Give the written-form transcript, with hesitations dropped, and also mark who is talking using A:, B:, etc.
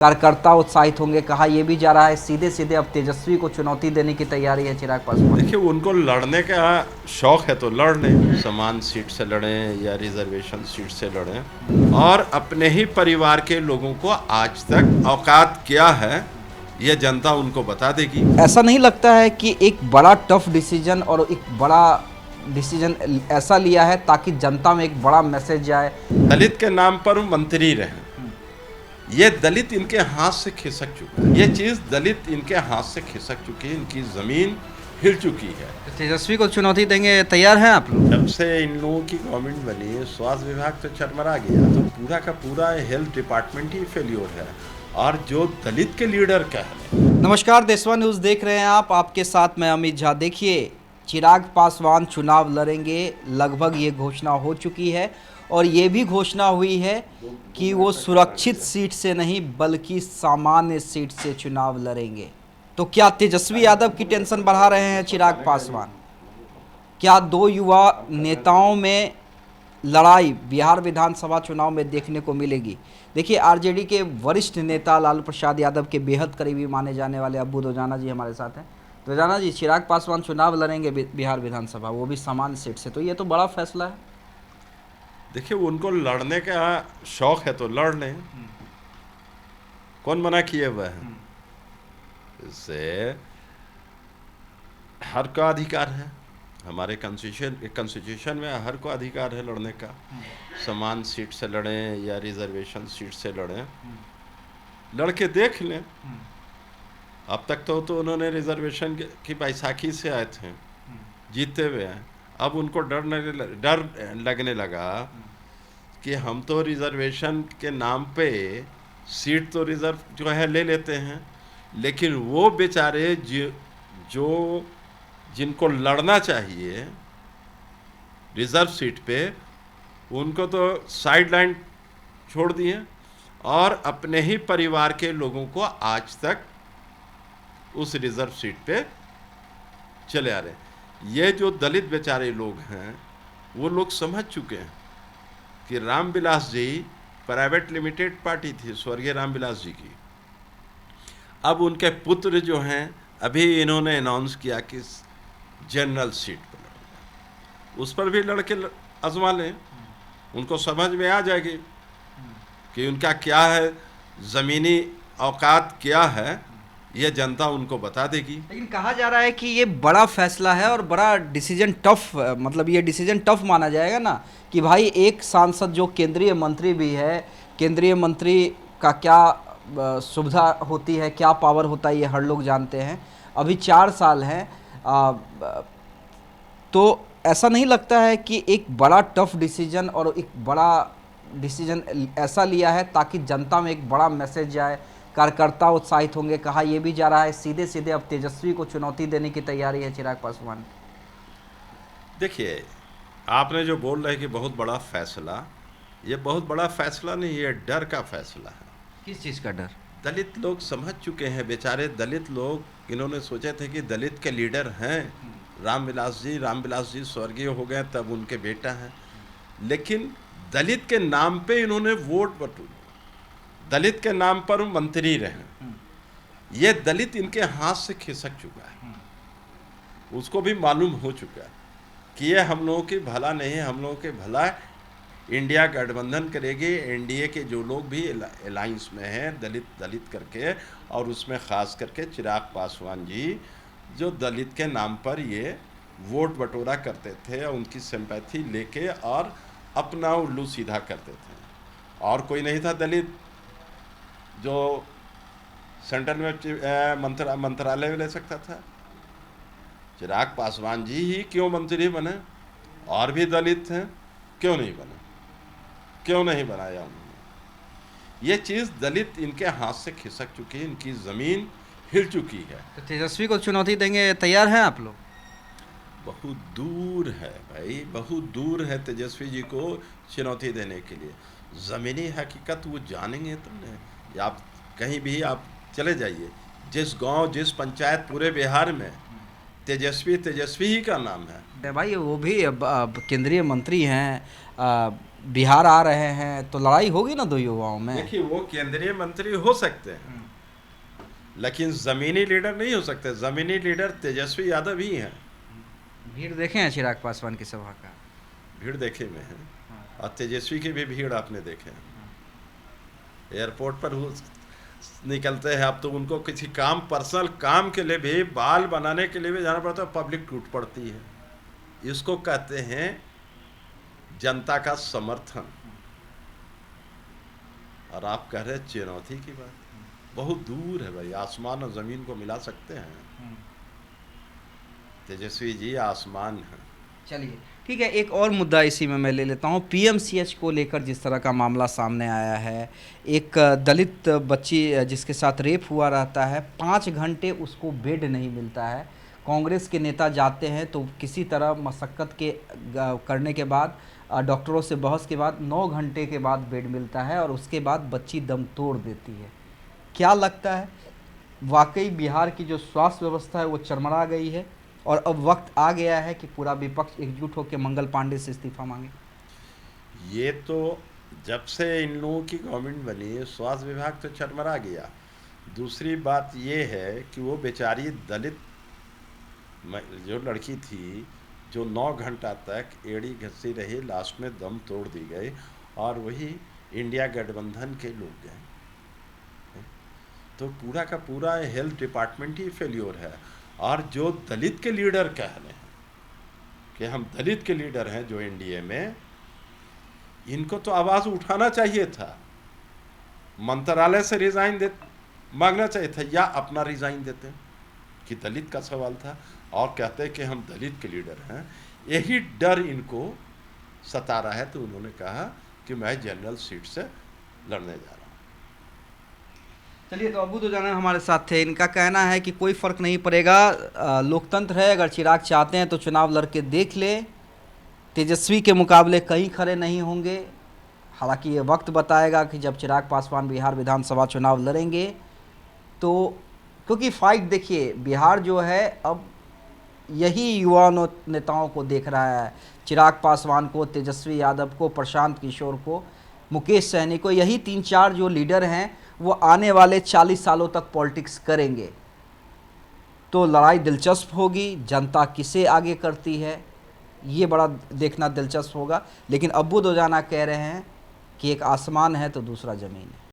A: कार्यकर्ता उत्साहित होंगे, कहा यह भी जा रहा है सीधे सीधे अब तेजस्वी को चुनौती देने की तैयारी है चिराग पासवान।
B: देखिए, उनको लड़ने का शौक है तो लड़ लें, समान सीट से लड़ें या रिजर्वेशन सीट से लड़ें। और अपने ही परिवार के लोगों को आज तक औकात क्या है यह जनता उनको बता देगी।
A: ऐसा नहीं लगता है कि एक बड़ा टफ डिसीजन और एक बड़ा डिसीजन ऐसा लिया है ताकि जनता में एक बड़ा मैसेज जाए।
B: दलित के नाम पर वो मंत्री रहे, ये दलित इनके हाथ से खिसक चुका है, ये चीज दलित इनके हाथ से खिसक चुकी है, इनकी जमीन हिल चुकी है।
A: तेजस्वी को चुनौती देंगे, तैयार हैं आप लोग?
B: जब से इन लोगों की गवर्नमेंट बनी, स्वास्थ्य विभाग तो चरमरा गया, तो पूरा का पूरा हेल्थ डिपार्टमेंट ही फेल्योर है। और जो दलित के लीडर क्या है।
A: नमस्कार, देशवा न्यूज़ देख रहे हैं आप, आपके साथ मैं अमित झा। देखिए, चिराग पासवान चुनाव लड़ेंगे, लगभग ये घोषणा हो चुकी है और ये भी घोषणा हुई है कि वो सुरक्षित सीट से नहीं बल्कि सामान्य सीट से चुनाव लड़ेंगे। तो क्या तेजस्वी यादव की टेंशन बढ़ा रहे हैं चिराग पासवान? क्या दो युवा नेताओं में लड़ाई बिहार विधानसभा चुनाव में देखने को मिलेगी? देखिए, आरजेडी के वरिष्ठ नेता लालू प्रसाद यादव के बेहद करीबी माने जाने वाले अब्बू दोजाना जी हमारे साथ हैं। दोजाना जी, चिराग पासवान चुनाव लड़ेंगे बिहार विधानसभा, वो भी सामान्य सीट से, तो ये तो बड़ा फैसला है।
B: देखिए, उनको लड़ने का शौक है तो लड़ लें, कौन मना किए हुए हैं? इससे हर का अधिकार है, हमारे कॉन्स्टिट्यूशन में हर को अधिकार है लड़ने का। समान सीट से लड़ें या रिजर्वेशन सीट से लड़ें, लड़के देख लें। अब तक तो उन्होंने रिजर्वेशन की बैसाखी से आए थे, जीते हुए हैं। अब उनको डर लगने लगा कि हम तो रिजर्वेशन के नाम पे सीट तो रिजर्व जो है ले लेते हैं, लेकिन वो बेचारे जो जिनको लड़ना चाहिए रिजर्व सीट पे, उनको तो साइड लाइन छोड़ दिए और अपने ही परिवार के लोगों को आज तक उस रिजर्व सीट पे चले आ रहे। ये जो दलित बेचारे लोग हैं, वो लोग समझ चुके हैं कि Ramvilas ji private limited party थी स्वर्गीय रामविलास जी की। अब उनके पुत्र जो हैं, अभी इन्होंने अनाउंस किया कि जनरल सीट पर लड़ेंगे, उस पर भी लड़के आजमा लें, उनको समझ में आ जाएगी कि उनका क्या है, ज़मीनी औकात क्या है, ये जनता उनको बता देगी।
A: लेकिन कहा जा रहा है कि ये बड़ा फैसला है और बड़ा डिसीजन टफ, मतलब ये डिसीजन टफ माना जाएगा ना, कि भाई एक सांसद जो केंद्रीय मंत्री भी है, केंद्रीय मंत्री का क्या सुविधा होती है, क्या पावर होता है, ये हर लोग जानते हैं। अभी 4 साल हैं, तो ऐसा नहीं लगता है कि एक बड़ा टफ डिसीजन और एक बड़ा डिसीजन ऐसा लिया है ताकि जनता में एक बड़ा मैसेज जाए, कार्यकर्ता उत्साहित होंगे, कहा यह भी जा रहा है सीधे सीधे अब तेजस्वी को चुनौती देने की तैयारी है चिराग पासवान।
B: देखिए, आपने जो बोल रहे कि बहुत बड़ा फैसला, ये बहुत बड़ा फैसला नहीं, ये डर का फैसला है।
A: किस चीज़ का डर?
B: दलित लोग समझ चुके हैं, बेचारे दलित लोग, इन्होंने सोचे थे कि दलित के लीडर हैं रामविलास जी स्वर्गीय हो गए, तब उनके बेटा हैं, लेकिन दलित के नाम पे इन्होंने वोट बटोरे, दलित के नाम पर मंत्री रहे, ये दलित इनके हाथ से खिसक चुका है। उसको भी मालूम हो चुका है कि ये हम लोगों की भला नहीं है, हम लोगों के भला इंडिया गठबंधन करेगी। एनडीए के जो लोग भी अलायंस में हैं दलित करके, और उसमें ख़ास करके चिराग पासवान जी, जो दलित के नाम पर ये वोट बटोरा करते थे, उनकी सिंपैथी लेके और अपना उल्लू सीधा करते थे। और कोई नहीं था दलित जो सेंट्रल में मंत्रालय ले सकता था। चिराग पासवान जी ही क्यों मंत्री बने? और भी दलित हैं, क्यों नहीं बने, क्यों नहीं बनाया उन्होंने? ये चीज़ दलित इनके हाथ से खिसक चुकी है, इनकी ज़मीन हिल चुकी है।
A: तो तेजस्वी को चुनौती देंगे, तैयार हैं आप लोग?
B: बहुत दूर है भाई, बहुत दूर है तेजस्वी जी को चुनौती देने के लिए। ज़मीनी हकीकत वो जानेंगे तुमने। आप कहीं भी आप चले जाइए, जिस गांव जिस पंचायत पूरे बिहार में तेजस्वी तेजस्वी ही का नाम है।
A: भाई वो भी अब केंद्रीय मंत्री हैं, बिहार आ रहे हैं, तो लड़ाई होगी ना दो युवाओं में।
B: देखिए वो केंद्रीय मंत्री हो सकते हैं लेकिन जमीनी लीडर नहीं हो सकते। जमीनी लीडर तेजस्वी यादव ही हैं।
A: भीड़ देखे हैं चिराग पासवान की सभा का?
B: भीड़ देखे में है और तेजस्वी की भी भीड़ आपने देखे हैं। एयरपोर्ट पर निकलते हैं। अब तो उनको किसी काम, पर्सनल काम के लिए भी, बाल बनाने के लिए भी जाना पड़ता है, पब्लिक टूट पड़ती है। इसको कहते हैं जनता का समर्थन। और आप कह रहे चुनौती की बात, बहुत दूर है भाई, आसमान और ज़मीन को मिला सकते हैं। तेजस्वी जी आसमान है।
A: चलिए ठीक है, एक और मुद्दा इसी में मैं ले लेता हूँ। पीएमसीएच को लेकर जिस तरह का मामला सामने आया है, एक दलित बच्ची जिसके साथ रेप हुआ रहता है, 5 घंटे उसको बेड नहीं मिलता है। कांग्रेस के नेता जाते हैं तो किसी तरह मशक्क़त के करने के बाद, डॉक्टरों से बहस के बाद 9 घंटे के बाद बेड मिलता है और उसके बाद बच्ची दम तोड़ देती है। क्या लगता है, वाकई बिहार की जो स्वास्थ्य व्यवस्था है वो चरमरा गई है और अब वक्त आ गया है कि पूरा विपक्ष एकजुट होकर मंगल पांडे से इस्तीफा मांगे?
B: ये तो जब से इन लोगों की गवर्नमेंट बनी, स्वास्थ्य विभाग तो चरमरा गया। दूसरी बात ये है कि वो बेचारी दलित जो लड़की थी, जो 9 घंटा तक एड़ी घसी रही, लास्ट में दम तोड़ दी गई और वही इंडिया गठबंधन के लोग गए। तो पूरा का पूरा हेल्थ डिपार्टमेंट ही फेल्योर है। और जो दलित के लीडर कह रहे हैं कि हम दलित के लीडर हैं जो एनडीए में, इनको तो आवाज़ उठाना चाहिए था, मंत्रालय से रिज़ाइन मांगना चाहिए था, या अपना रिज़ाइन देते कि दलित का सवाल था और कहते कि हम दलित के लीडर हैं। यही डर इनको सता रहा है, तो उन्होंने कहा कि मैं जनरल सीट से लड़ने जा रहा हूँ।
A: चलिए, तो अबू दोजाना हमारे साथ थे। इनका कहना है कि कोई फ़र्क नहीं पड़ेगा, लोकतंत्र है, अगर चिराग चाहते हैं तो चुनाव लड़के देख ले, तेजस्वी के मुकाबले कहीं खड़े नहीं होंगे। हालांकि ये वक्त बताएगा कि जब चिराग पासवान बिहार विधानसभा चुनाव लड़ेंगे तो, क्योंकि फाइट देखिए, बिहार जो है अब यही युवा नेताओं को देख रहा है, चिराग पासवान को, तेजस्वी यादव को, प्रशांत किशोर को, मुकेश सहनी को, यही 3-4 जो लीडर हैं वो आने वाले 40 सालों तक पॉलिटिक्स करेंगे। तो लड़ाई दिलचस्प होगी, जनता किसे आगे करती है ये बड़ा देखना दिलचस्प होगा। लेकिन अब्बू दोजाना कह रहे हैं कि एक आसमान है तो दूसरा ज़मीन है।